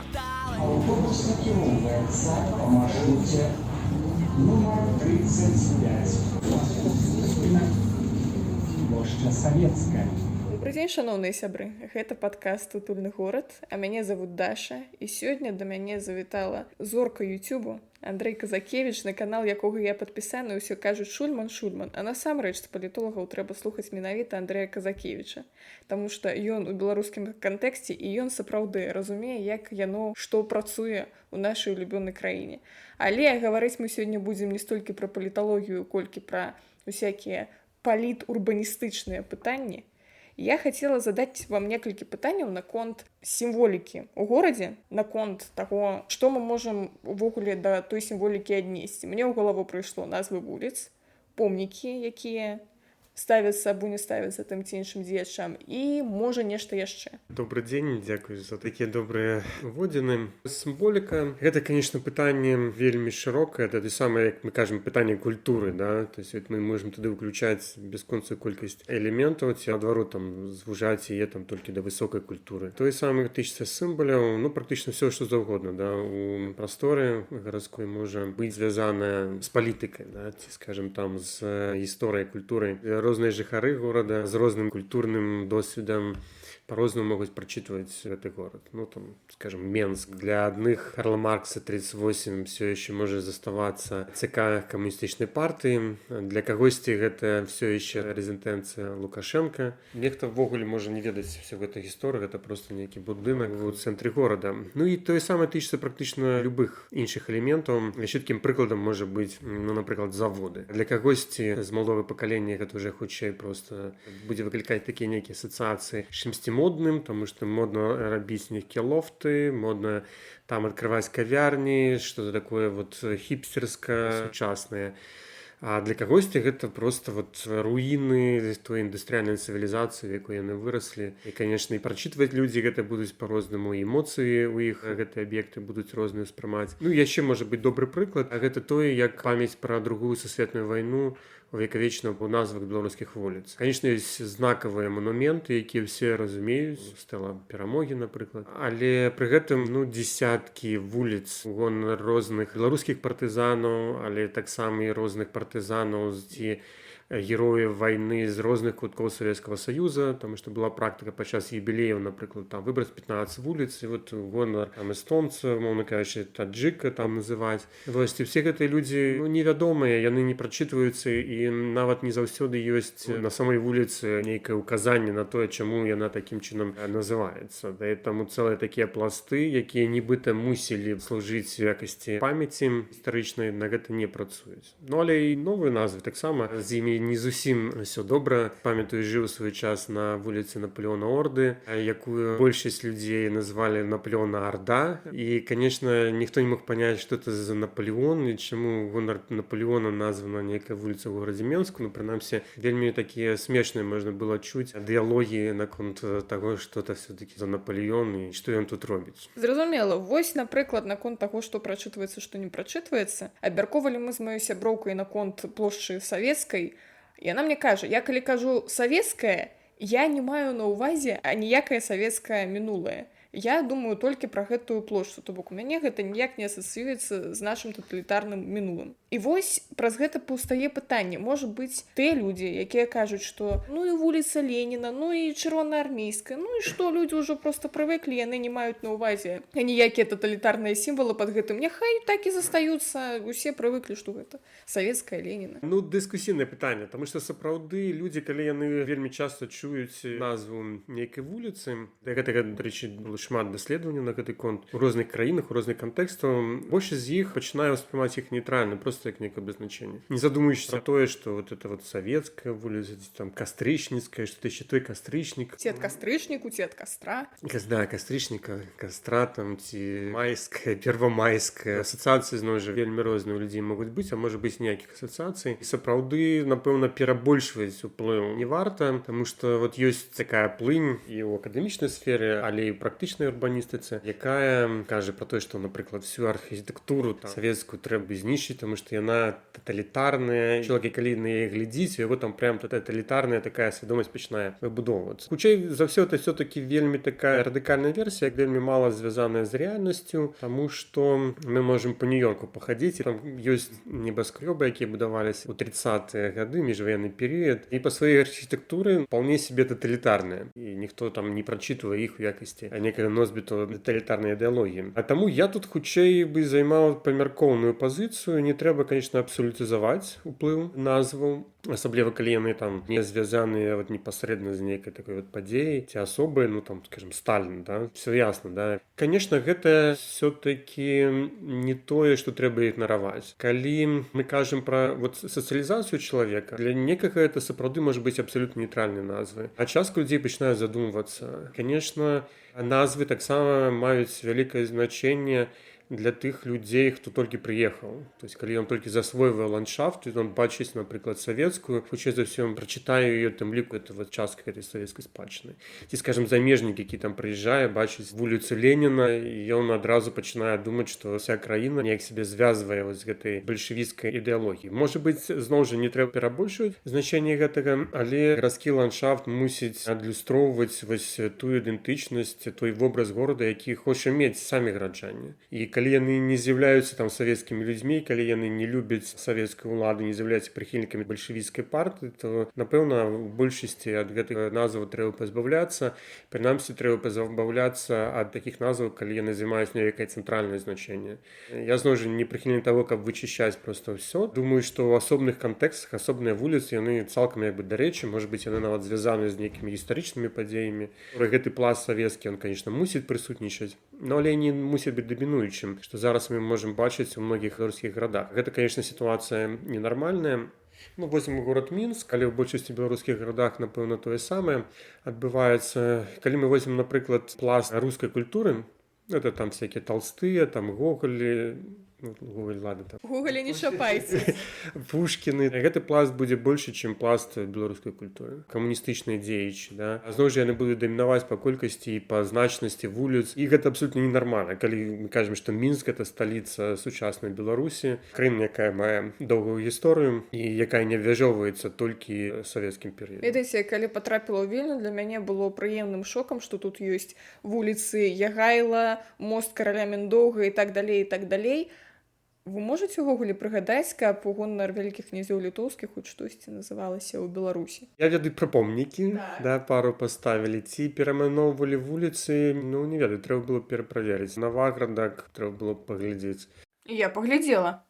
Автобус накіроўваецца па маршруце нумар 35. Плошча Савецкая. Добрый дзень, шаноўныя сябры. Гэта падкаст «Утульны горад», а мяне завут Даша. І сёння да мяне завітала зорка Ютубу Андрэй Казакевіч, на канал якога я падпісана, ўсё кажуць Шульман. А насамрэч з палітолагаў трэба слухаць менавіта Андрэя Казакевіча, таму што ён у беларускім кантэксце і ён сапраўды разумее, як яно што працуе ў нашай улюбёнай краіне. Але гаварыць мы сёння будзем не столькі пра паліталогію, колькі пра усякія паліт-урбаністычныя пытанні. Я хацела задаць вам некалькі пытанняў наконт сімволікі ў горадзе, наконт таго, што мы можам увогуле да той сімволікі аднесці. Мне ў галаву прыйшло назвы вуліц, помнікі, якія ставяцца або не ставяцца тым ці іншым дзеячам, і можа нешта яшчэ. Добры дзень, дзякуй за такія добрыя уводзіны. Сімволіка гэта, конечно, пытанне вельмі шырокае, это самае, як мы кажам, пытанне культуры, да? То есть мы можем туды ўключаць бясконцую колькасць элементаў, ці наадварот там звужаць яе там толькі да высокай культуры. Тое самае тычыцца сімваляў, ну практычна ўсё, што заўгодна, да? У прасторы гарадской можа быць звязаная з палітыкай, да? Ці, скажем, там з гісторыяй, культурай. Розныя жыхары горада з розным культурным досведам по-рознаму могуць прачытваць гэты горад. Ну, там, скажем, Менск. Для адных Карла Маркса 38 все еще можа заставацца ЦК камуністычнай партыі. Для кагосьці гэта все еще рэзідэнцыя Лукашенка. Нехта ввогуле можа не ведаць всю гэту гісторыю, гэта просто нейкі будынак у цэнтры горада. Ну і тое самае тычыцца практычна любых іншых элементаў. Чыткім прыкладам можа быць, ну, напрыклад, заводы. Для кагосьці з маладога пакалення гэта уже хутчэй просто будзе выклікаць такія нейкія асацыяцыі з чымсьці модным, тому што модна рабіць нейкія лофты, модна там адкрываць кавярні, што-то такое вот хіпстерскае, сучаснае. А для кагосьці гэта просто вот руіны той індустрыяльнай цывілізацыі, у якой яны выраслі. І, конечно, і прачытваць людзі гэта будуць па-рознаму, эмоцыі ў іх гэтыя аб'екты будуць розныя ўспрымаць. Ну, яшчэ можа быць добры прыклад, а гэта тое, як памяць пра Другую сусветную вайну увекавечна ў назвах беларускіх вуліц. Конечно, ёсць знакавыя манументы, якія ўсе разумеюць, стэла перамогі, напрыклад. Але пры гэтым, ну, дзесяткі вуліц у гонар розных беларускіх партызанаў, але таксама і розных партызанаў ці герояў вайны з розных куткоў Савецкага Саюза, таму што была практыка падчас юбілеяў, напрыклад, там выбраць 15 вуліц, і вот гонар там эстонца, мовна кажучы, таджыка там называць. Вось, і все гэтыя людзі, ну, невядомыя, яны не прачытваюцца, і нават не заўсёды ёсць на самой вуліцы нейкае ўказанне на тое, чаму яна такім чынам называецца. Да, і таму цэлыя такія пласты, якія нібыта мусілі служыць у якасці памяці гістарычнай, на гэта не працуюць. Ну, але і новыя назвы таксама з імі не зусім ўсё добра. Памятаю, жыў свой час на вуліцы Наполеона Орды, якую большасць людзей назвалі Наполеона Орда. І, конечно, ніхто не мог паняць, што это за Наполеон і чаму гонар Наполеона названа нейкая вуліца ў горадзе Менску. Ну, прынамсі, вельмі такія смешныя можна было чуць дыялогі наконт таго, што это все-таки за Наполеон і што ён тут робіць. Зразумела. Вось, напрыклад, наконт таго, што прачытваецца, што не прачытваецца. Абмяркоўвалі мы з маёй сяброўкай наконт плошчы Савецкай. Яна мне кажа, я калі кажу «савецкая», я не маю на ўвазе аніякае савецкае мінулае. Я думаю толькі пра гэтую плошчу, то бок у мяне гэта ніяк не асацыюецца з нашым таталітарным мінулым. І вось праз гэта паўстае пытанне. Можа быць, тыя людзі, якія кажуць, што ну і вуліца Леніна, ну і чырвонаармейская, ну і што людзі ўжо проста прывыклі, яны не маюць на ўвазе аніякія таталітарныя сімвалы пад гэтым. Няхай так і застаюцца, усе прывыклі, што гэта савецкая Леніна. Ну, дыскусійнае пытанне, таму што сапраўды людзі, калі яны вельмі часта чуюць назву нейкай вуліцы, гэтага, дарэчы, было шмат даследаванняў на гэты конт у розных краінах, у розных кантэкстаў, большасць з іх пачынае ўспрымаць іх нейтральна, просто як нейкае абазначэнне. Не задумаючыся тое, што вот это вот савецкая вуліца, там кастрычніцкая, што яшчэ той кастрычнік. Ці ад кастрычніку, ці ад кастра. Да, кастрычніка, кастра там, ці майская, первомайская. Асацыяцыі, зноў жа, вельмі розныя ў людзей могуць быць, а можа быць ніякіх асацыяцый. І сапраўды, напэўна, перабольшваць уплыў не варта, таму што вот ёсць такая плынь і ў акадэмічнай сферы, але і практычнай урбаністыцы, якая кажа пра тое, што, напрыклад, всю архітэктуру савецкую трэба знішчыць, таму што што яна таталітарная. Чалавек, калі на яе глядзіць, у яго там прям таталітарная такая свядомасць пачынае выбудоўвацца. Хутчэй за ўсё, это все-таки вельмі такая радыкальная версія, вельмі мала звязаная з рэальнасцю, таму што мы можам па Нью-Йорку пахадзіць, там ёсць небаскрёбы, якія будаваліся ў 30-е гады, міжваенны перыяд, і па сваёй архітэктуры вполне себе таталітарныя. І ніхто там не прачытвае іх у якасці некага носьбіту таталітарнай ідэалогіі. А таму я тут хутчэй бы займаў памяркоўную пазіцыю. Не трэба, конечно, абсалютызаваць уплыў назваў, асабліва калі яны там не звязаныя непасрэдна з нейкай такой падзеяй ці асобай, ну там, скажем, Сталін, да? Все ясна, да? Конечно, гэта все-таки не тое, што трэба ігнараваць. Калі мы кажам пра сацыялізацыю чалавека, для некага это сапраўды можа быць абсалютна нейтральнай назвай. А частка людзей пачынае задумвацца. Конечно, назвы таксама маюць вялікае значэнне для тых людзей, хто толькі прыехаў. То есть, калі ён толькі засвойвае ландшафт, ён бачыць, напрыклад, савецкую, хутчэй за ўсё, прачытае яе, тым ліку, это частка гэтай савецкай спадчыны. Ці, скажем, замежнік, які там прыязджае, бачыць вуліцу Леніна, і ён адразу пачынае думаць, што ўся краіна неяк сябе звязвае з гэтай бальшавіцкай ідэалогіі. Можа быць, зноў жа, не трэба перабольшваць значэнне гэтага, але гарадскі ландшафт мусіць адлюстроўваць тую ідэнтычнасць, той вобраз горада, які хоча мець самі гараджане. І калі яны не з'яўляюцца там савецкімі людзьмі, калі яны не любяць савецкую ўладу, не з'яўляюцца прыхільнікамі бальшавіцкай партыі, то, напэўна, у большасці ад гэтых назваў трэба пазбаўляцца. Прынамсі, трэба пазбаўляцца ад такіх назваў, калі яны займаюць нейкае цэнтральнае значэнне. Я, зноў жа, не прыхільнік таго, каб вычышчаць проста ўсё. Думаю, што ў асобных кантэкстах асобныя вуліцы, яны цалкам як бы дарэчы, можа быць, яны нават звязаны з нейкімі гістарычнымі падзеямі. Гэты пласт савецкі, ён, конечно, мусіць прысутнічаць, но але не мусіць быць дамінуючым, што зараз мы можам бачыць у многіх беларускіх гарадах. Гэта, конечно, сітуацыя ненармальная. Ну, возьмем горад Мінск, але ў большасці беларускіх гарадах, напэўна, тое самае адбываецца. Калі мы возьмем, напрыклад, пласт рускай культуры, это там всякие Толстыя, там Гоголі, Гоголь, ладно, там. Гоголя не шапайце. Пушкіны. Гэты пласт будзе большы, чым пласт беларускай культуры. Камуністычныя дзеячы, да. А зноў жа яны будуць дамінаваць па колькасці і па значнасці вуліц. І гэта абсолютна ненармальна. Калі мы кажам, што Мінск это сталіца сучаснай Беларусі, краіна, якая мае доўгую гісторыю і якая не абвяжоўваецца толькі савецкім перыядам. Ведаеце, калі патрапіла ў Вільню, для мяне было прыемным шокам, што тут ёсць вуліцы Ягайла, мост караля Міндоўга і так далей, і так далей. Вы можаце ўвогуле прыгадаць, каб гонар вялікіх князёў літоўскіх хоць штосьці называлася ў Беларусі? Я ведаю пра помнікі, да, пару паставілі. Ці перайманоўвалі вуліцы, ну, не ведаю, трэба было пераправерыць. Наваградак трэба было паглядзець. Я паглядзела.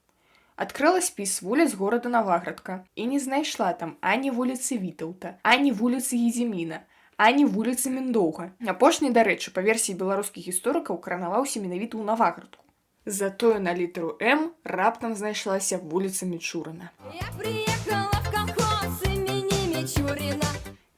Адкрыла спіс вуліц горада Наваградка і не знайшла там ані вуліцы Вітаўта, ані вуліцы Гедзіміна, ані вуліцы Міндоўга. Апошні, дарэчы, па версіі беларускіх гісторыкаў, каранаваўся менавіта ў Наваградку. Затое на літару М раптам знайшлася вуліца Мічурына. Я приехала в колхоз имени Мичурина.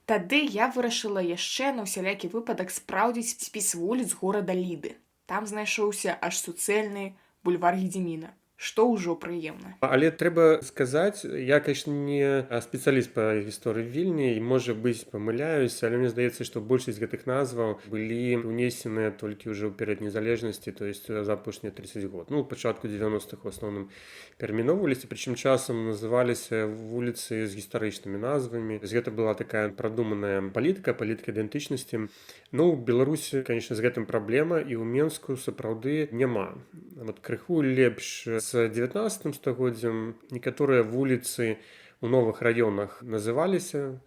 Тады я вырашыла яшчэ на ўсялякі выпадак спраўдзіць спіс вуліц горада Ліды. Там знайшоўся аж суцэльны бульвар Гедзіміна, што ўжо прыемна. Але трэба сказаць, я, конечно, не спецыяліст па гісторыі Вільні і, можа быць, памыляюся, але мне здаецца, што большасць гэтых назваў былі унесеныя толькі ўжо ў перыяд незалежнасці, то есть за апошнія 30 год. Ну, у пачатку 90-х у асноўным перайменоўваліся, прычым часам называліся вуліцы з гістарычнымі назвамі. Гэта была такая прадуманая палітыка ідэнтычнасці. Ну, у Беларусі, конечно, з гэтым праблема, і ў Менску сапраўды няма. Вот крыху лепш з 19 стагоддзям некаторыя вуліцы ў новых раёнах называліся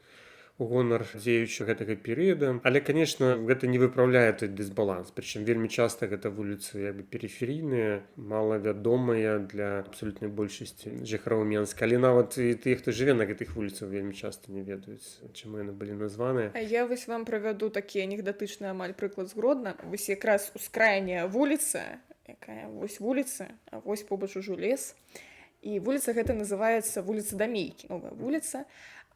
у гонар дзеючых гэтага перыяда. Але, конечно, гэта не выпраўляе той дысбаланс. Прычым вельмі часта гэта вуліцы як бы перыферыйныя, малавядомыя для абсалютнай большасці жыхароў Менска. Але нават і тыя, хто жыве на гэтых вуліцах, вельмі часта не ведаюць, чаму яны былі названыя. А я вось вам правяду такі анекдатычны амаль прыклад з Гродна. Вось якраз ускрайняя вуліца, якая вось вуліца, а вось побач ужо лес. І вуліца гэта называецца вуліца Дамейкі, новая вуліца.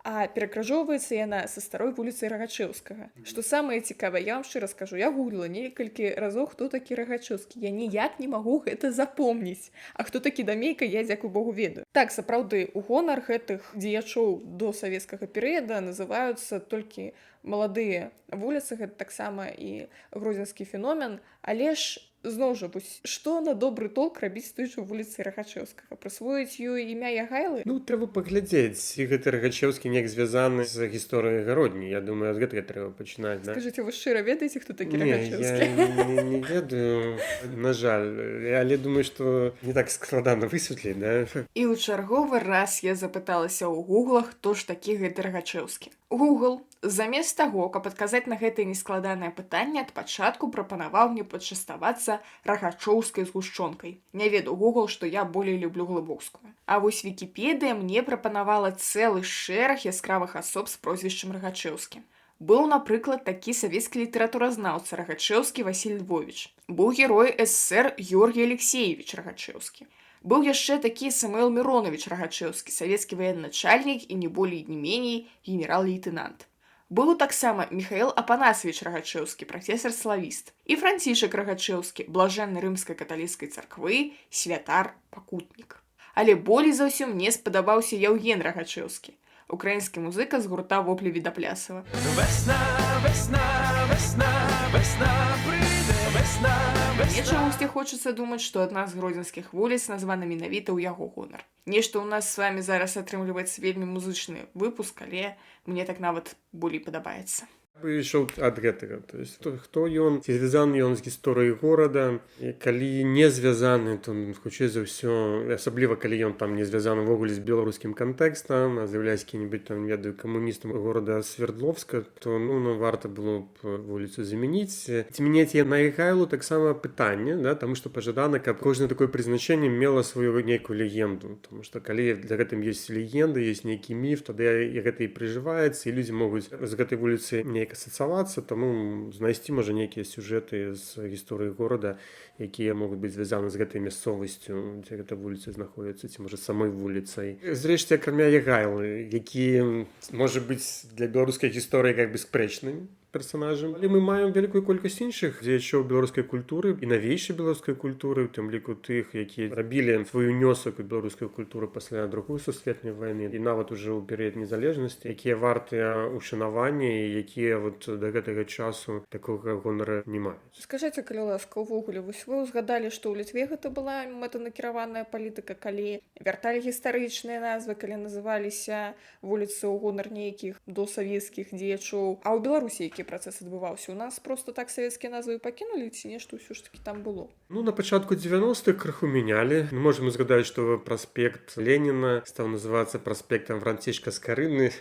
А перакрыжоўваецца яна са старой вуліцы Рагачэўскага. Што самае цікавае, я вам шчыра скажу, я гугліла некалькі разоў, хто такі Рагачэўскі. Я ніяк не магу гэта запомніць. А хто такі Дамейка, я, дзякуй Богу, ведаю. Так, сапраўды, у гонар гэтых дзеячоў до савецкага перыяда называюцца толькі маладыя вуліцы, гэта таксама і гродзенскі феномен, але ж зноў жа, што на добры толк рабіць з той жа вуліцы Рагачэўскага? Прысвоіць ёй імя Ягайлы? Ну, трэба паглядзець, і гэты Рагачэўскі неяк звязаны з гісторыяй гародні. Я думаю, з гэтага трэба пачынаць, да? Скажыце, вы шчыра ведаеце, хто такі Не, Рагачэўскі? я не ведаю, на жаль, але думаю, што не так складана высветліць, да? І ў чарговы раз я запыталася ў Гугла, хто ж такі гэты Рагачэўскі. Гугл, замест таго, каб адказаць на гэтае нескладанае пытанне, ад пачатку прапанаваў мне пачаставацца рагачоўскай згушчонкай. Не ведаю, Гугл, што я болей люблю глыбокскую. А вось Вікіпедыя мне прапанавала цэлы шэраг яскравых асоб з прозвішчам Рагачэўскі. Быў, напрыклад, такі савецкі літаратуразнаўца Рагачэўскі Васіль Львовіч. Быў герой СССР Георгій Алексеевич Рагачэўскі. Быў яшчэ такі Самуэл Міронович Рагачэўскі, савецкі военачальнік і не болей не меней генерал-лейтенант. Быў таксама Міхаіл Апанасавіч Рагачэўскі, прафесар-славіст, і Францішак Рагачэўскі, блажэнны рымска-каталіцкай царквы, святар-пакутнік. Але болей за ўсё мне спадабаўся Яўген Рагачэўскі, украінскі музыка з гурта «Воплі Відаплясава». Весна, весна, весна, весна, прийде весна, Мне чамусьці хочацца думаць, што адна з гродзенскіх вуліц названа менавіта ў яго гонар. Нешта ў нас з вамі зараз атрымліваецца вельмі музычны выпуск, але мне так нават болей падабаецца. Бы ішоў ад гэтага, то есть хто ён, ці звязаны ён з гісторыяй горада, і калі не звязаны, то хутчэй за ўсё, асабліва калі ён там не звязаны ўвогуле з беларускім кантэкстам, а з'яўляецца які-небудзь там, ведаю, камуністам горада Свердловска, то варта было б вуліцу замяніць. Ці мяняць на Ягайлу таксама пытанне, да, таму што пажадана, каб кожнае такое прызначэнне мела сваю нейкую легенду, таму што калі для гэтым ёсць легенда, ёсць нейкі міф, тады гэта і прыжываецца, і людзі могуць з гэтай вуліцы неяк асацыявацца, таму знайсці можа нейкія сюжэты з гісторыі горада, якія могуць быць звязаны з гэтай мясцовасцю, дзе гэта вуліца знаходзіцца, ці можа самой вуліцай. Зрэшце, акрамя Ягайлы, які можа быць для беларускай гісторыі як бы спрэчным персонажам. Але мы маем вялікую колькасць іншых дзеячоў беларускай культуры і навейшай беларускай культуры, у тым ліку тых, якія рабілі свой унёсак у беларускую культуру пасля Другой сусветнай вайны і нават ужо ў перыяд незалежнасці, якія вартыя ушанавання і якія вот да гэтага часу такога гонара не маюць. Скажыце, калі ласка, увогуле, вось вы ўзгадалі, што ў Літве гэта была мэтанакіраваная палітыка, калі вярталі гістарычныя назвы, калі называліся вуліцы ў гонар нейкіх досавецкіх дзеячоў, а ў Беларусі які працэс адбываўся? У нас просто так савецкія назвы пакінулі, ці нешта ўсё ж таки там было? Ну, на пачатку 90-х крыху мянялі. Мы можам згадаць, што праспект Леніна стаў называцца праспектам Францішка Скарыны,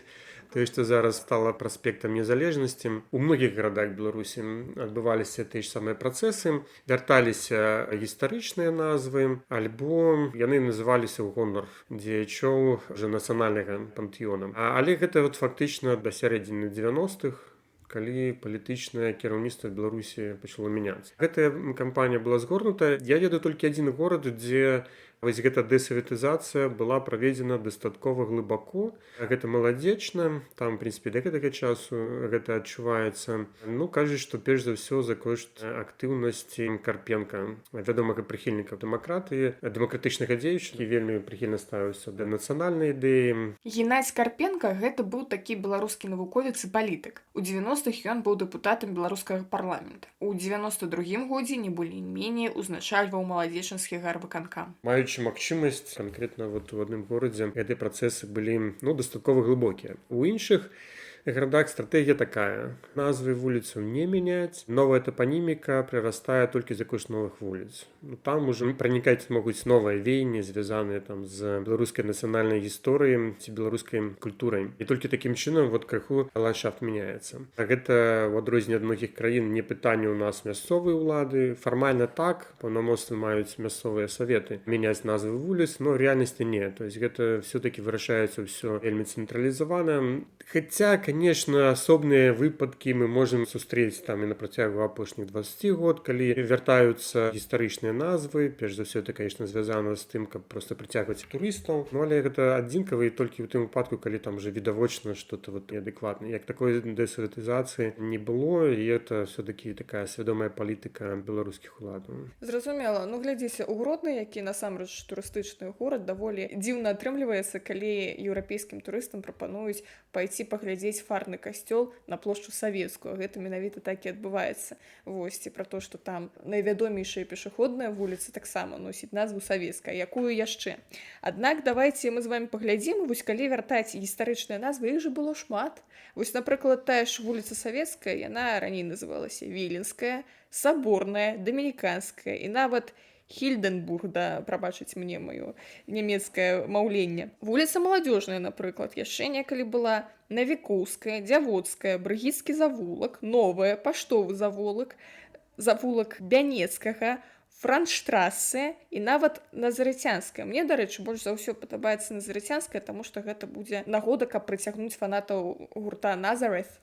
тое, што зараз стала праспектам незалежнасці. У многіх гарадах Беларусі адбываліся тыя ж самыя працэсы, вярталіся гістарычныя назвы, альбо яны называліся ў гонар дзеячоў уже нацыянальнага пантэёна. Але гэта вот фактычна да сярэдзіны 90-х, калі палітычнае кіраўніцтва Беларусі пачало мяняцца. Гэтая кампанія была згорнута. Я ведаю толькі адзін горад, дзе вось гэта дэсаветызацыя была праведзена дастаткова глыбако. Гэта Маладзечна, там, в прынцыпе, да гэтага часу гэта адчуваецца. Ну, кажуць, што перш за ўсё за кошт актыўнасці Карпенка, вядомага прыхільніка дэмакратыі, дэмакратычнага дзеюча, які вельмі прыхільна ставіўся да нацыянальнай ідэі. Геннадзь Карпенка гэта быў такі беларускі навуковец і палітык. У 90-х ён быў дэпутатам беларускага парламента. У 92-м годзе не болей-меней узначальваў Маладзечынскі гарвыканкам. Маючы магчымасць, канкрэтна вот у адным горадзе гэтыя працэсы былі дастаткова глыбокія. У іншых гарадах стратэгія такая: назвы вуліцаў не мяняць, новая тапаніміка прырастае толькі за кошт новых вуліц. Там уже пранікаць могуць новыя веянні, звязаныя там з беларускай нацыянальнай гісторыяй ці беларускай культурай. І толькі такім чынам вот крыху ландшафт мяняецца. Гэта ў адрозненне ад многіх краін не пытанне ў нас мясцовыя ўлады. Фармальна так, паўнамоцтвы маюць мясцовыя саветы мяняць назвы вуліц, но рэальнасці не. То есть гэта все-таки вырашаецца ўсё вельмі цэнтралізавана. Хаця, конечно, асобныя выпадкі мы можам сустрэць там і на працягу апошніх 20 год, калі вяртаюцца гістарычныя назвы. Перш за ўсё это, конечно, звязана з тым, каб проста прыцягваць турыстаў. Ну, але гэта адзінкава і толькі ў тым выпадку, калі там уже відавочна што-то вот неадэкватнае. Як такой дэсаветызацыі не было, і это все-таки такая свядомая палітыка беларускіх уладаў. Зразумела. Ну, глядзіце, у Гродны, які насамрэч турыстычны горад, даволі дзіўна атрымліваецца, калі еўрапейскім турыстам прапануюць пайти паглядзець увесь фарны касцёл на плошчу Савецкую. Гэта менавіта так і адбываецца. Вось, і пра то, што там найвядомейшая пешаходная вуліца таксама носіць назву Савецкая, якую яшчэ. Аднак давайце мы з вами паглядзім, вось калі вяртаць гістарычныя назвы, іх жа было шмат. Вось, напрыклад, тая ж вуліца Савецкая, яна раней называлася Віленская, Саборная, Дамініканская і нават Хільденбург, да, прабачыць мне маё нямецкае маўленне. Вуліца Маладзёжная, напрыклад, яшчэ некалі была Навікоўская, Дзяводская, Брыгіцкі завулак, Новая, Паштовы завулак, завулак Бянецкага, Франштрассе і нават Назарыцянская. Мне, дарэчы, больш за ўсё падабаецца Назарыцянская, таму што гэта будзе нагода, каб прыцягнуць фанатаў гурта Назарeth.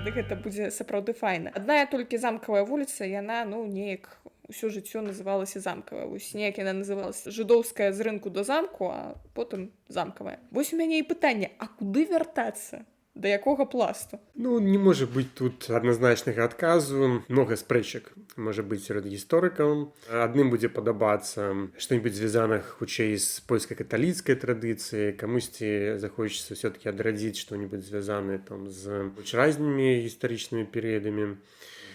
Гэта будзе сапраўды файна. Адна толькі замкавая вуліца, яна, неяк усё жыццё называлася замкавая. Вось неяк яна называлася жыдоўская з рынку да замку, а потым замкавая. Вось у мяне і пытанне, а куды вяртацца? Да якога пласту? Не можа быць тут адназначнага адказу. Многа спрэчак можа быць сярод гісторыкаў. Адным будзе падабацца што-нибудь звязана хутчэй з польска-каталіцкай традыцыяй, камусьці захочацца ўсё-такі адрадзіць што-нибудь звязанае там з разнымі гістарычнымі перыядамі.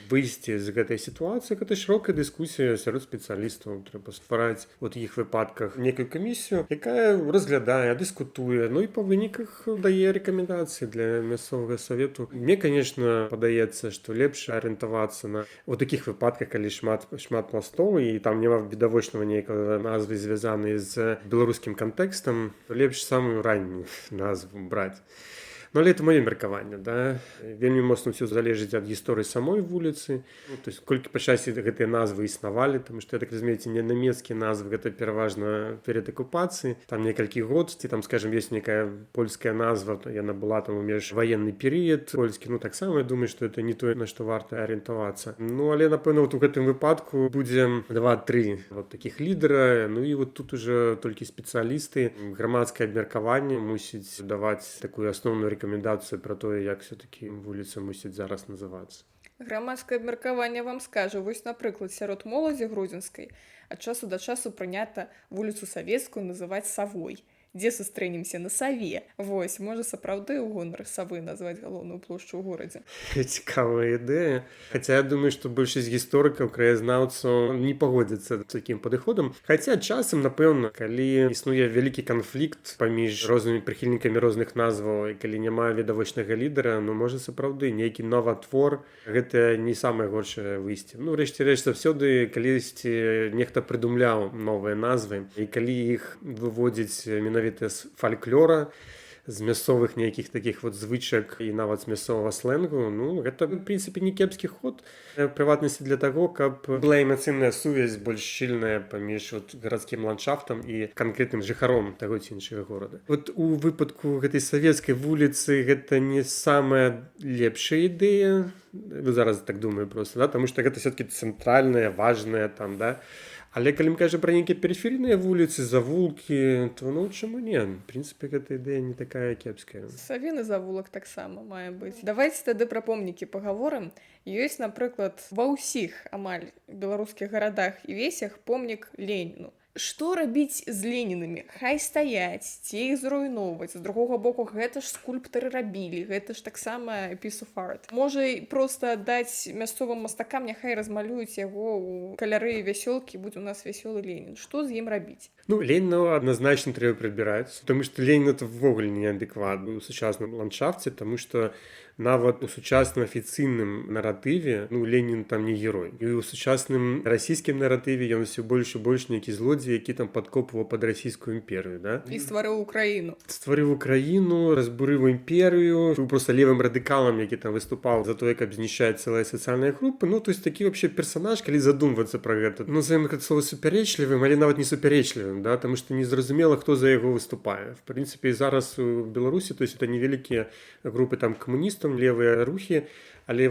Выйсці з гэтай сітуацыі, гэта шырокая дыскусія сярод спецыялістаў. Трэба ствараць у іх выпадках некую камісію, якая разглядае, дыскутуе, і па выніках дае рэкамендацыі для мясцовага савету. Мне, конечно, падаецца, што лепш арыентавацца на такіх выпадках, калі шмат пластоў і там няма відавочнага нейкага назвы звязанай з беларускім кантэкстам, лепш самую раннюю назву браць. Але это маё меркаванне, да? Вельмі моцна ўсё залежыць ад гісторыі самой вуліцы. То есть колькі па часе гэтыя назвы існавалі, таму што, я так разумею, ці не нямецкія назвы, гэта пераважна перад акупацыяй. Там некалькі год, ці там, скажем, ёсць некая польская назва, яна была там у міжваенны перыяд польскі. Таксама я думаю, што это не тое, на што варта арыентавацца. Але, напэўна, у гэтым выпадку будзе 2-3 такіх лідара. І тут уже толькі спецыялісты. Грамадскае абмеркаванне мусіць даваць такую асноўную рэкамендацыю пра тое, як все-таки вуліца мусіць зараз называцца. Грамадскае абмеркаванне вам скажа, вось, напрыклад, сярод моладзі гродзенскай ад часу да часу прынята вуліцу Савецкую называць Савой. Дзе сустрэнемся? На Саве. Вось, можа сапраўды ў гонар Савы назваць галоўную плошчу ў горадзе. Цікавая ідэя. Хаця я думаю, што большасць гісторыкаў, краязнаўцаў не пагодзяцца з такім падыходам. Хаця часам, напэўна, калі існуе вялікі канфлікт паміж рознымі прыхільнікамі розных назваў і калі няма відавочнага лідара, можа сапраўды нейкі новатвор, гэта не самае горшае выйсце. Рэшце рэч, заўсёды калісьці нехта прыдумляў новыя назвы, і калі іх выводзіць менавіта з фальклора, з мясцовых нейкіх такіх звычак і нават з мясцовага слэнгу, гэта, в прынцыпе, не кепскі ход. В прыватнасці для таго, каб была эмацыйная сувязь больш шчыльная паміж гарадскім ландшафтам і канкрэтным жыхаром таго ці іншага горада. У выпадку гэтай савецкай вуліцы гэта не самая лепшая ідэя. Зараз так думаю просто, да? Таму што гэта все-таки цэнтральная, важная там, да? Але калі мы кажам пра нейкія перыферыйныя вуліцы, завулкі, то чаму не? В прынцыпе, гэта ідэя не такая кепская. Савіны завулак таксама мае быць. Давайце тады пра помнікі пагаворым. Ёсць, напрыклад, ва ўсіх амаль беларускіх гарадах і весях помнік Леніну. Што рабіць з Ленінамі? Хай стаяць, ці іх зруйноўваць. З другога боку, гэта ж скульптары рабілі, гэта ж таксама piece of art. Можа, проста даць мясцовым мастакам, няхай размалююць яго ў каляры вясёлкі, будзе у нас вясёлы Ленін. Што з ім рабіць? Леніна адназначна трэба прыбіраць, таму што Ленін это ввогуле неадэкват у сучасным ландшафце, таму што нават у сучасным афіцыйным наратыве Ленін там не герой. І ў сучасным расійскім наратыве ён усё больш і больш нейкі злодзей, які там падкопваў пад расійскую імперыю, да? І стварыў Украіну. Стварыў Украіну, разбурыў імперыю, быў проста левым радыкалам, які там выступаў за тое, каб знішчаць цэлыя сацыяльныя групы. То есть такі вообще персанаж, калі задумвацца пра гэта. Назовем гэта слова супярэчлівым, але нават не супярэчлівым, да? Таму што незразумела, хто за яго выступае. В прынцыпе, зараз у Беларусі, то есть это невялікія групы там камуністаў, левыя рухі, але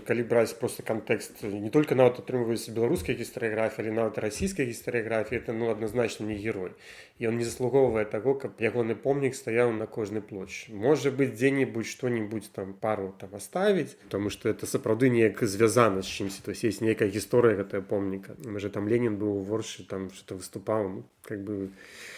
калі браць просто кантэкст, не толькі нават атрымваюцца беларускай гістарыяграфіі, але нават расійскай гістарыяграфіі, это ну, адназначна не герой. І ён не заслугоўвае таго, каб ягоны помнік стаяў на кожнай плошчы. Можа быць, дзе-небудзь што-небудзь там пару там аставіць, тому што это сапраўды неяк звязана з чымсьці, то есть нейкая гісторыя гэтага помніка. Можа, там Ленін быў у Воршы, там што-то выступаў, ну, как бы...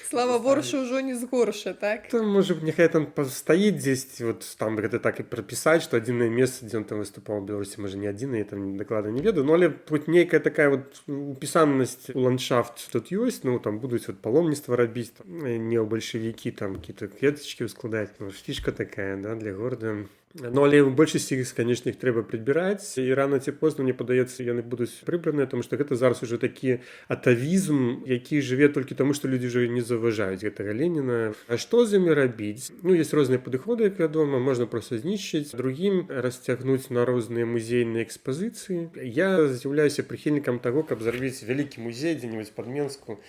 Слава Воршы ўжо не згорша, так? То, можа, няхай там пастаіць дзесьці, вот там гэта так і прапісаць, што адзінае месца, дзе ён там выступаў у Беларусі, можа, не адзінае, я там дакладна не ведаю, но але тут нейкая такая вот упісанасць у ландшафт тут ёсць, ну, там будуць вот паломніцтва рабіць, там, необальшавікі, там, какие-то кветачкі ўскладаць, ну, фішка такая, да, для горада. Ну, але ў большасці, конечно, іх трэба прыбіраць, і рана ці позна, мне падаецца, яны будуць прыбраныя, тому што гэта зараз уже такі атавізм, які жыве толькі таму, што людзі ўжо не заўважаюць гэтага Леніна. А што з імі рабіць? Ну, ёсць розныя падыходы, як вядома, можна проста знішчыць, другім расцягнуць на розныя музейныя экспазіцыі. Я з'яўляюся прыхільнікам таго, каб зрабіць вялікі музей дзе-нибудь пад Менску,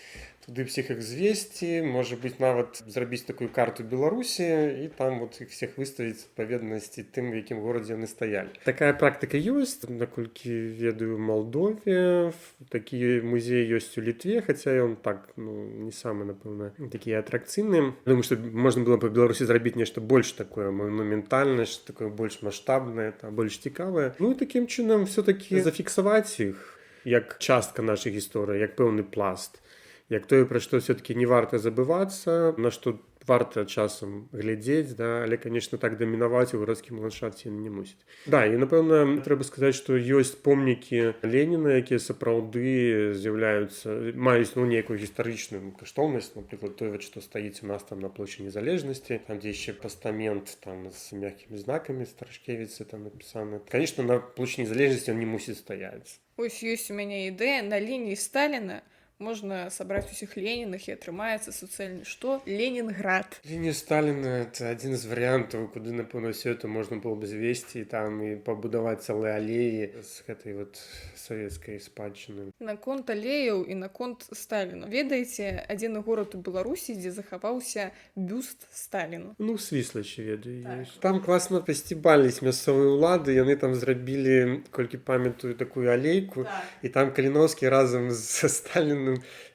туды всіх іх звесці, можа быць, нават зрабіць такую карту Беларусі і там вот іх всіх выставіць адпаведнасці тым, в якім горадзе яны стаялі. Такая практыка ёсць, наколькі ведаю, у Малдове, такі музей ёсць у Літве, хаця ён так, ну, не самы, напэўна, такі атракцыйны. Думаю, што можна было па Беларусі зрабіць нешта больш такое монументальнае, такое больш маштабнае, там, больш цікавае. Ну і такім чынам все-таки зафіксаваць іх як частка нашай гісторыі, як пэўны пласт. Як тое, пра што все-таки не варта забывацца, на што варта часам глядзець, да, але, конечно, так дамінаваць у гарадскім ландшафце не мусіць. Да, і, напэўна, трэба сказаць, што ёсць помнікі Леніна, якія сапраўды з'яўляюцца, маюць, ну, нейкую гістарычную каштоўнасць, напрыклад, тое, што стаіць у нас там на плошчы Незалежнасці, там, дзе яшчэ пастамент там з мяккімі знакамі, Старашкевіцы там напісаны. Конечно, на плошчы Незалежнасці ён не мусіць стаяць. Ось ёсць у мяне ідэя, на лініі Сталіна можна сабраць усіх Ленінах і атрымаецца суцэльны што? Ленінград. Лінія Сталіна – это адзін з варыянтаў, куды, напэўна, ўсё это можна было бы звесці там і пабудаваць цэлыя алеі з гэтай вот савецкай спадчыны. Наконт алеяў і наконт Сталіна. Ведаеце, адзіны горад у Беларусі, дзе захаваўся бюст Сталіну? Ну, Свіслачы, ведаю. Так. Там класна пасцібались мясцовыя ўлады, яны там зрабілі, колькі памятаю, такую алейку, і там Каліноўскі разам з Сталіным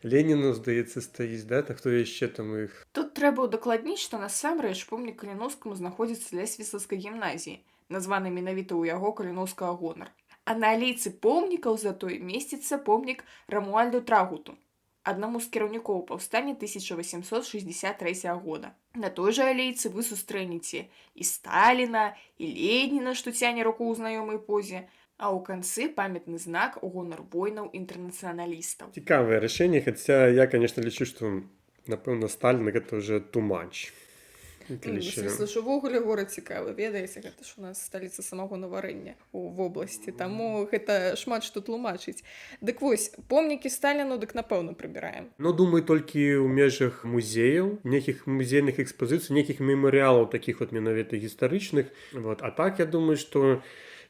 Леніну, здаецца, стаіць, да? Так хто яшчэ там іх? Тут трэба ўдакладніць, што насамрэч помнік Каліноўскаму знаходзіцца ля Свіслацкай гімназіі, названы менавіта ў яго Каліноўскага гонар. А на алейцы помнікаў затой месціцца помнік Рамуальду Трагуту, аднаму з кіраўнікоў паўстання 1863 года. На той жа алейцы вы сустрэнеце і Сталіна, і Леніна, што цяне руку ў знаёмай позе, а ў канцы памятны знак у гонар воінаў-інтэрнацыяналістаў. Цікавае рашэнне, хаця я, конечно, лічу, што, напэўна, Сталін гэта ўжо too much. Свіслач увогуле горад цікавы, ведаеце, гэта ж у нас сталіца самагонаварэння ў вобласці, таму гэта шмат што тлумачыць. Дык вось, помнікі Сталіну дык напэўна прыбіраем. Ну, думаю, толькі ў межах музеяў, нейкіх музейных экспазіцый, нейкіх мемарыялаў такіх вот менавіта гістарычных. Вот. А так, я думаю, што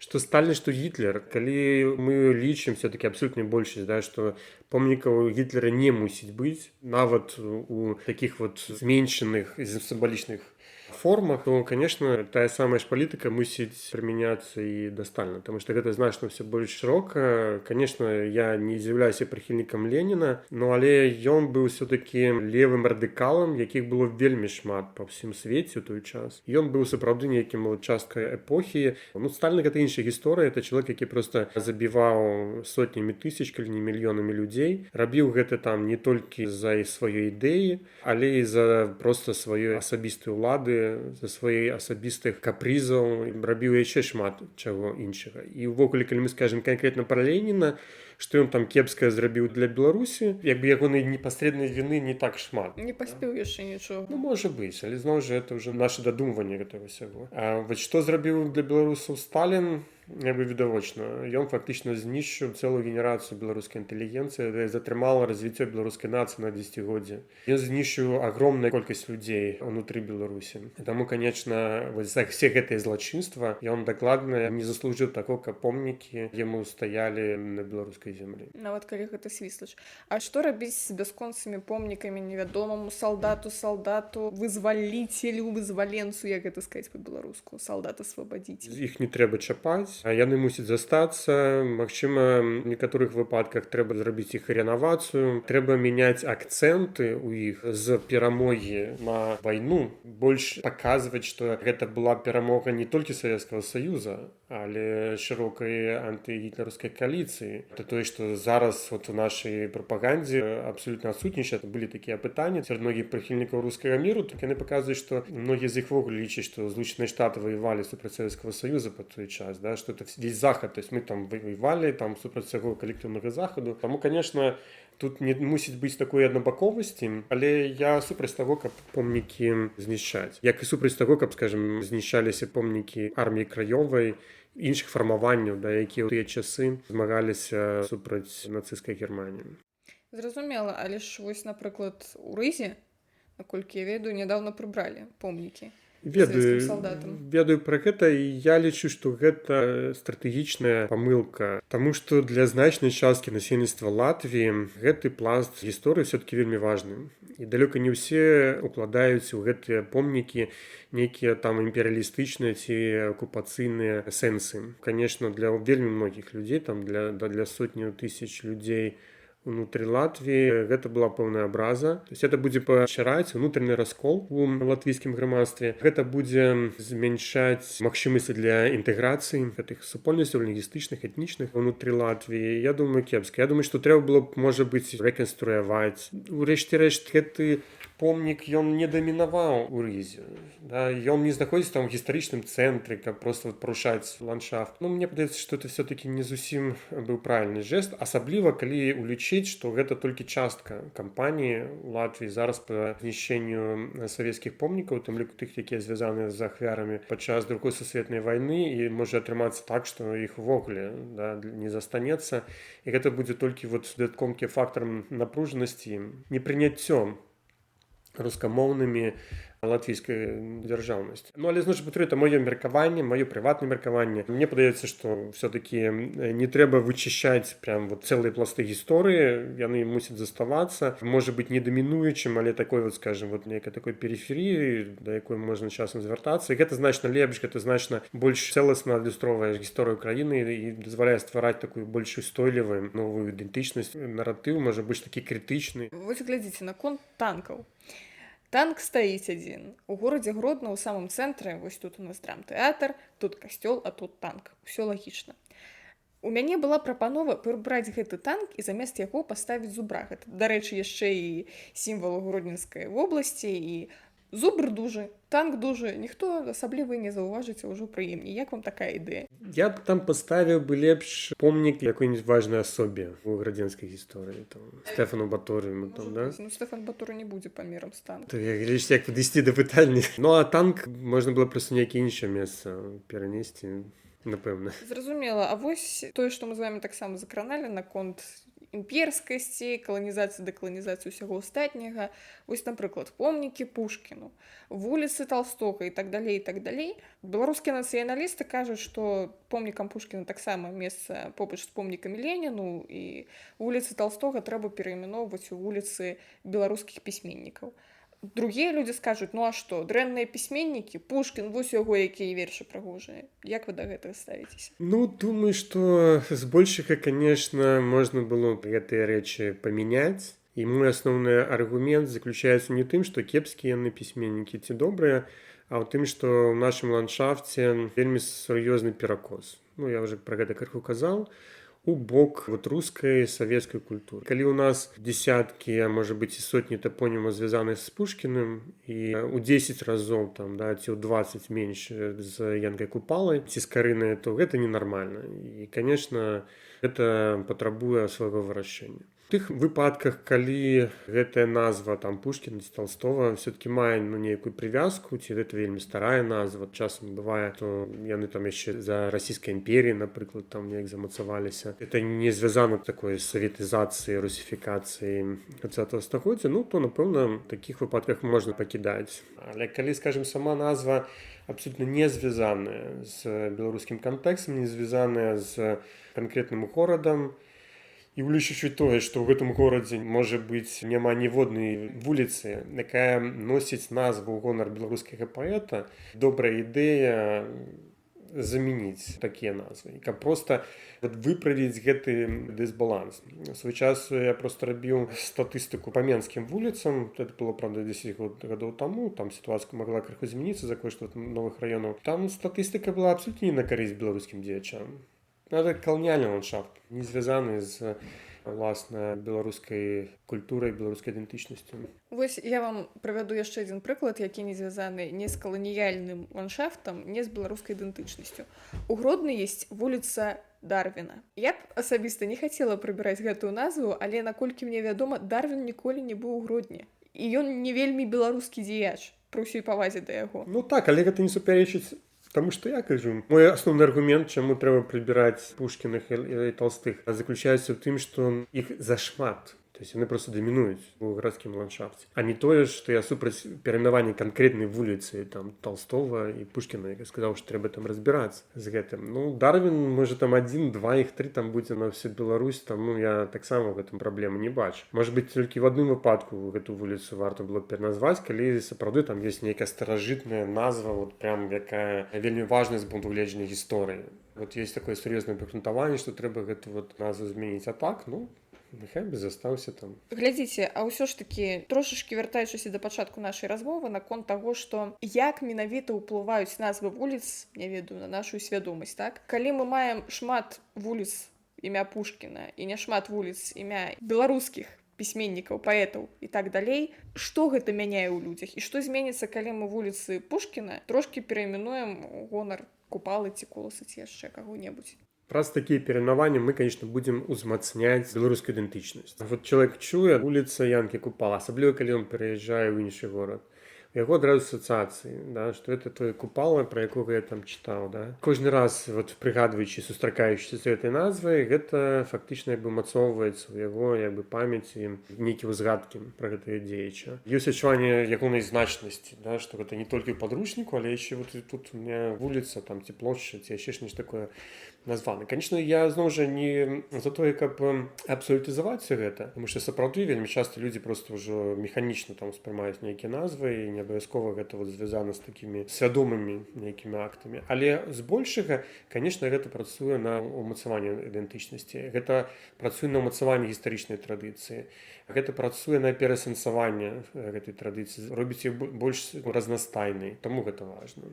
Сталін, што Гітлер, калі мы лічым все-таки абсолютную большасць, да, што помнікаў Гітлера не мусіць быць, нават у такіх вот зменшаных сімвалічных формах, то, конечно, тая самая ж палітыка мусіць прымяняцца і да Сталіна, потому што гэта значна все больш шырока. Конечно, я не з'яўляюся прыхільнікам Леніна, но але ён быў все-таки левым радыкалам, якіх было вельмі шмат па ўсім свеце ў той час. Ён быў сапраўды нейкім часткай эпохі. Ну, Сталін гэта іншая гісторыя, это чалавек, які просто забіваў сотнямі тысяч, калі не мільёнамі людзей. Рабіў гэта там не толькі за сваёй ідэі, але і за просто сваёй асабістай улады, за сваіх асабістых капрызаў, рабіў яшчэ шмат чаго іншага. І ўвогуле, калі мы скажем канкрэтна пра Леніна, што ён там кепскае зрабіў для Беларусі, як бы ягонай непасрэднай віны не так шмат. Не паспеў яшчэ нічога. Ну, можа быць, але зноў жа, это ўжо наше дадумванне гэтага ўсяго. А вось што зрабіў для беларусаў Сталін, як бы відавочна. Ён фактычна знішчыў цэлую генерацыю беларускай інтэлігенцыі, затрымала развіццё беларускай нацыі на дзесяцігоддзе. Ён знішчыў агромную колькасць людзей унутры Беларусі. Таму, канечна, вось за все гэтыя злачынства ён дакладна не заслужыў таго, каб помнікі яму стаялі на беларускай зямлі. Нават калі гэта Свіслач. А што рабіць з бясконцымі помнікамі невядомаму салдату, вызваліцелю, вызваленцу, як гэта сказаць па-беларуску, салдат-асвабадзіцель? Іх не трэба чапаць. а яны мусяць застацца. Магчыма, в некаторых выпадках трэба зрабіць іх рэнавацыю, трэба мяняць акцэнты ў іх з перамогі на вайну, больш паказваць, што гэта была перамога не толькі Савецкага Саюза, але шырокай антыгітлераўскай кааліцыі. Это тое, што зараз вот у нашай прапагандзе абсолютна адсутнічае. Былі такія пытанні сярод многіх прыхільнікаў рускага міру, так яны паказваюць, што многія з іх вогуле лічаць, што Злучаныя Штаты воевалі супраць Савецкага Саюза па той час, да, што это весь захад, то есть мы там воевалі там супраць цяго калектыўнага захаду. Таму, конечно, тут не мусіць быць такой аднабаковасці, але я супраць таго, каб помнікі знішчаць. Як і супраць таго, каб, скажем, знішчаліся помнікі арміі краёвай, іншых фармаванняў, да, якія ў тыя часы змагаліся супраць нацысцкай Германіі. Зразумела, але ж вось, напрыклад, у Рызе, наколькі я ведаю, нядаўна прыбралі помнікі савецкім салдатам. Ведаю пра гэта, і я лічу, што гэта стратэгічная памылка, таму што для значнай часткі насельніцтва Латвіі гэты пласт гісторыі все-таки вельмі важны. І далёка не ўсе укладаюць у гэтыя помнікі нейкія там імперыялістычныя ці акупацыйныя сэнсы. Конечно, для вельмі многіх людзей, там для сотняў тысяч людзей унутры Латвіі гэта была пэўная абраза. То есть это будзе пашыраць унутраны раскол у латвійскім грамадстве. Гэта будзе змяншаць магчымасці для інтэграцыі гэтых супольнасцяў лінгвістычных, этнічных унутры Латвіі. Я думаю, кепска. Я думаю, што трэба было б, можа быць, рэканструяваць. Урэшце рэшт, гэты помнік, ён не дамінаваў у Рызе. Да? Ён не знаходзіцца там у гістарычным цэнтры, каб проста парушаць ландшафт. Ну, мне падаецца, што это все-таки не зусім быў правільны жэст, асабліва, калі улічыць, што гэта толькі частка кампаніі Латвіі зараз па знішчэнню савецкіх помнікаў, тым ліку тых, якія звязаныя з ахвярамі падчас Другой сусветнай вайны, і можа атрымацца так, што іх увогуле, да, не застанецца. І гэта будзе толькі вот дадатковым фактарам напружанасці, непрыняццём рускамоўнымі латвійскай дзяржаўнасці. Ну, але, значит, это маё меркаванне, маё прыватнае меркаванне. Мне падаецца, што все-таки не трэба вычышчаць прям вот цэлыя пласты гісторыі, яны мусяць заставацца, можа быць не дамінуючым, але такой вот, скажем, вот нейкай такой перыферыі, да якой можна часам звяртацца. І гэта значна лепш, гэта значна больш цэласна адлюстроўвае гісторыю краіны і дазваляе ствараць такую больш устойлівую новую ідэнтычнасць. Наратыў можа быць такі крытычны. Вось глядзіце, наконт танкаў. Танк стаіць адзін. У горадзе Гродно, у самым цэнтры, вось тут у нас драмтэатр, тут касцёл, а тут танк. Усё лагічна. У мяне была прапанова прыбраць гэты танк і замест яго паставіць зубра. Гэта, дарэчы, яшчэ і сімвал Гродненскай вобласці, і зубр дужы, танк дужы. Ніхто асабліва не заўважыць ўжо прыемней. Як вам такая ідэя? Я б там паставіў бы лепш помнік якой-нибудь важнай асобе у градзенскай гісторыі, там Стэфану Баторыю, там, да? Ну, Стэфан Баторы не будзе памерам з танка. То я глядзіш, як падысці да пытання. Ну, а танк можна было проста нейкае іншае месца перанесці, напэўна. Зразумела. А вось тое, што мы з вамі таксама закраналі наконт імперскасці, каланізацыі, дэкаланізацыі ўсяго астатняга. Вось, напрыклад, помнікі Пушкіну, вуліцы Толстога і так далей, і так далей. Беларускія нацыяналісты кажуць, што помнікам Пушкіна таксама месца побач з помнікамі Леніну, і вуліцы Толстога трэба перайменоўваць у вуліцы беларускіх пісьменнікаў. Другія людзі скажуць, ну а што, дрэнныя пісьменнікі, Пушкін, вось яго якія вершы прыгожыя. Як вы да гэтага ставіцеся? Ну, думаю, што збольшага, конечно, можна было гэтыя рэчы памяняць. І мой асноўны аргумент заключаецца не тым, што кепскія яны пісьменнікі ці добрыя, а ў тым, што ў нашым ландшафце вельмі сур'ёзны перакос. Ну, я ўжо пра гэта крыху казаў. У бок вот рускай савецкай культуры. Калі ў нас десяткі, а можа быць і сотні тапонімаў звязаных з Пушкіным, і ў 10 разоў там, да, ці ў 20 менш з Янкай Купалай, ці з Карынай, то гэта ненармальна. І, конечно, гэта патрабуе свайго вырашэння. У тых выпадках, калі гэтая назва там Пушкіна ці Толстого все-таки мае нейкую прывязку, ці гэта вельмі старая назва, часам бывае, то яны там яшчэ за расійскай імперіі, напрыклад, там неяк замацаваліся. Это не звязана такой саветызацыі, русіфікацыі 20 стагоддзя, ну, то, напэўна, в такіх выпадках можна пакідаць. Але калі, скажем, сама назва абсолютно не звязаная з беларускім кантэкстам, не звязаная з канкрэтным горадам, і улічваючы тое, што ў гэтым горадзе можа быць няма ніводнай вуліцы, якая носіць назву ў гонар беларускага паэта, добрая ідэя замяніць такія назвы, каб проста выправіць гэты дысбаланс. У свой час я просто рабіў статыстыку па менскім вуліцам, это было, правда, 10 гадоў таму, там сітуацыя магла крыху змяніцца за кошт новых раёнаў. Там статыстыка была абсолютна не на карысць беларускім дзеячам. Это каланіяльны ландшафт, не звязаны з власна беларускай культурай, беларускай ідэнтычнасцю. Вось я вам прывяду яшчэ адзін прыклад, які не звязаны не з каланіяльным ландшафтам, не з беларускай ідэнтычнасцю. У Гродны есть вуліца Дарвіна. Я б асабіста не хацела прыбіраць гэтую назву, але наколькі мне вядома, Дарвін ніколі не быў у Гродні. І ён не вельмі беларускі дзеяч, пры ўсёй павазе да яго. Ну так, але гэта не супярэчыць тому, што я кажу. Мой асноўны аргумент, чаму трэба прыбіраць Пушкіных і Толстых, заключаецца ў тым, што іх зашмат. То есть яны просто дамінуюць у гарадскім ландшафце. А не тое, што я супраць перайменавання канкрэтнай вуліцы там Толстого і Пушкіна, я сказаў, што трэба там разбірацца з гэтым. Ну, Дарвін, можа, там 1, 2, іх 3 там будзе на всю Беларусь, там, ну, я таксама ў гэтым праблемы не бачу. Можа быць, толькі в адным выпадку гэту вуліцу варта было пераназваць, калі сапраўды там ёсць нейкая старажытная назва, вот прям якая вельмі важная з пункту гледжання гісторыі. Вот есть такое сур'ёзнае абгрунтаванне, што трэба гэту вот назву змяніць. А так, ну, нехай бы застаўся там. Глядзіце, а ўсё ж такі трошачкі вяртаючыся да пачатку нашай размовы наконт таго, што як менавіта ўплываюць назвы вуліц, не ведаю, на нашу свядомасць, так? Калі мы маем шмат вуліц імя Пушкіна і няшмат вуліц імя беларускіх пісьменнікаў, паэтаў і так далей, што гэта мяняе ў людзях? І што зменіцца, калі мы вуліцы Пушкіна трошкі перайменуем у гонар Купалы ці Коласа ці яшчэ каго-небудзь? Праз такія перайменаванні мы, конечно, будзем узмацняць беларускую ідэнтычнасць. Вот чалавек чуе вуліца Янкі Купала, асабліва калі ён пераязджае ў іншы горад. У яго адразу асацыяцыі, да, што это той Купала, пра якога я там чытаў. Да. Кожны раз, вот, прыгадваючы, сустракаючыся з гэтай назвай, гэта фактычна як бы мацоўваецца ў яго як бы памяці нейкія ўзгадкі пра гэтае дзеяча. Ёсць адчуванне ягонай значнасці, да, што гэта не толькі ў падручніку, але яшчэ вот тут у меня вуліца там ці плошча, ці яшчэ нешта такое названы. Конечно, я зноў жа не за тое, каб абсалютызаваць гэта, тому што сапраўды вельмі часта людзі просто ўжо механічна там успрымаюць нейкія назвы, і не абавязкова гэта вот звязана з такімі свядомымі нейкімі актамі. Але збольшага, конечно, гэта працуе на ўмацаванне ідэнтычнасці. Гэта працуе на ўмацаванне гістарычнай традыцыі. Гэта працуе на пераасэнсаванне гэтай традыцыі, робіць яе больш разнастайнай. Таму гэта важна.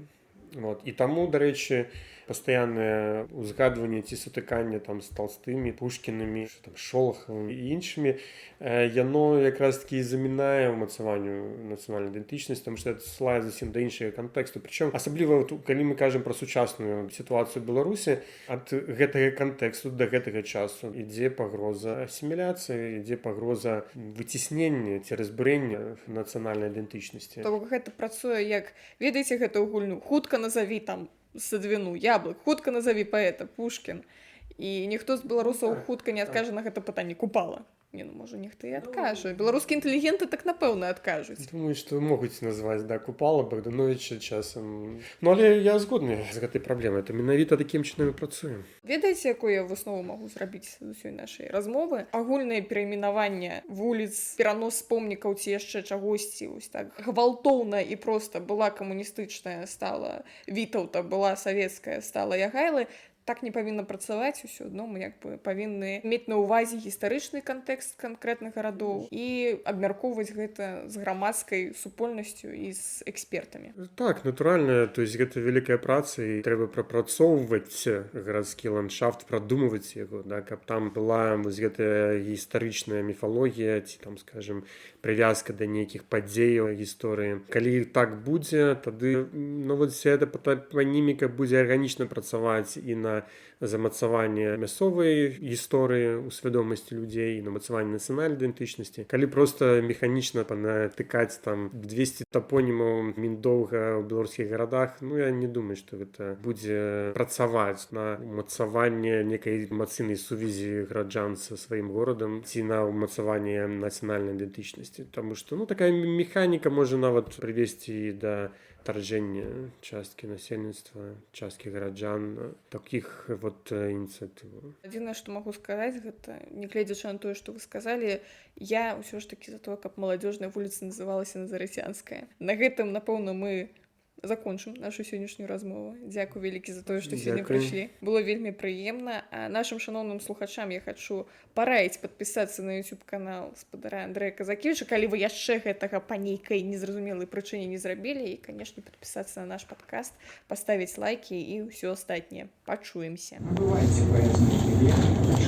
Вот. І таму, дарэчы, пастаяннае ўзгадванне ці сутыканне там з Толстымі, Пушкінамі, там, Шолахавым і іншымі, яно якраз такі замінае ўмацаванню нацыянальнай ідэнтычнасці, таму што адсылае зусім да іншага кантэксту. Прычым, асабліва, калі мы кажам пра сучасную сітуацыю ў Беларусі, ад гэтага кантэксту да гэтага часу ідзе пагроза асіміляцыі, ідзе пагроза выціснення ці разбурэння нацыянальнай ідэнтычнасці. То бок гэта працуе як, ведаеце гэтую гульню, хутка назаві там Садвіну, Яблык, хутка назаві паэта Пушкін. І ніхто з беларусаў хутка не адкажа на гэта пытанне Купала. Не, ну, можа, нехта і адкажа. Беларускія інтэлігенты так, напэўна, адкажуць. Думаю, што могуць назваць, да, Купала, Богдановича часам. Ну, але я згодны з гэтай праблемай. Это менавіта такім чынам і працуем. Ведаеце, якую я выснову магу зрабіць з усёй нашай размовы? Агульнае перайменаванне вуліц, перанос помнікаў ці яшчэ чагосьці, ось так, гвалтоўна і проста была камуністычная, стала Вітаўта, была савецкая, стала Ягайлы, так не павінна працаваць, усё адно мы як бы павінны мець на ўвазе гістарычны кантэкст канкрэтных гарадоў і абмяркоўваць гэта з грамадскай супольнасцю і з экспертамі. Так, натуральна, то есть гэта вялікая праца і трэба прапрацоўваць гарадскі ландшафт, прадумваць яго, да, каб там была вось гэтая гістарычная міфалогія ці там, скажем, прывязка да нейкіх падзеяў гісторыі. Калі так будзе, тады ну, вот вся эта топаніміка будзе арганічна працаваць і на замацаванне мясцовай гісторыі ў свядомасці людзей, на мацаванне нацыянальнай ідэнтычнасці. Калі проста механічна натыкаць там 200 топонімаў міндоўга ў беларускіх гарадах, ну я не думаю, што гэта будзе працаваць на ўмацаванне некай эмацыйнай сувязі гараджан са сваім горадам ці на ўмацаванне нацыянальнай ідэнтычнасці. Таму што ну, такая механіка можа нават прывесці да таржэння часткі насельніцтва, часткі гараджан, такіх вот ініцыятыў. Адзінае, што магу сказаць, гэта, нягледзячы на тое, што вы сказалі, я ўсё ж такі за тое, каб маладзёжная вуліца называлася Назарыцянская. На гэтым, напэўна, мы закончым нашу сённяшнюю размову. Дзякуй вялікі за тое, што сёння Дзякуй. прыйшлі. Было вельмі прыемна. А нашым шаноўным слухачам я хачу параіць падпісацца на YouTube канал спадара Андрэя Казакевіча, калі вы яшчэ гэтага па нейкай незразумелай прычыне не зрабілі, і, канешне, падпісацца на наш падкаст, паставіць лайкі і ўсё астатняе. Пачуемся. Бывайте праздники лета,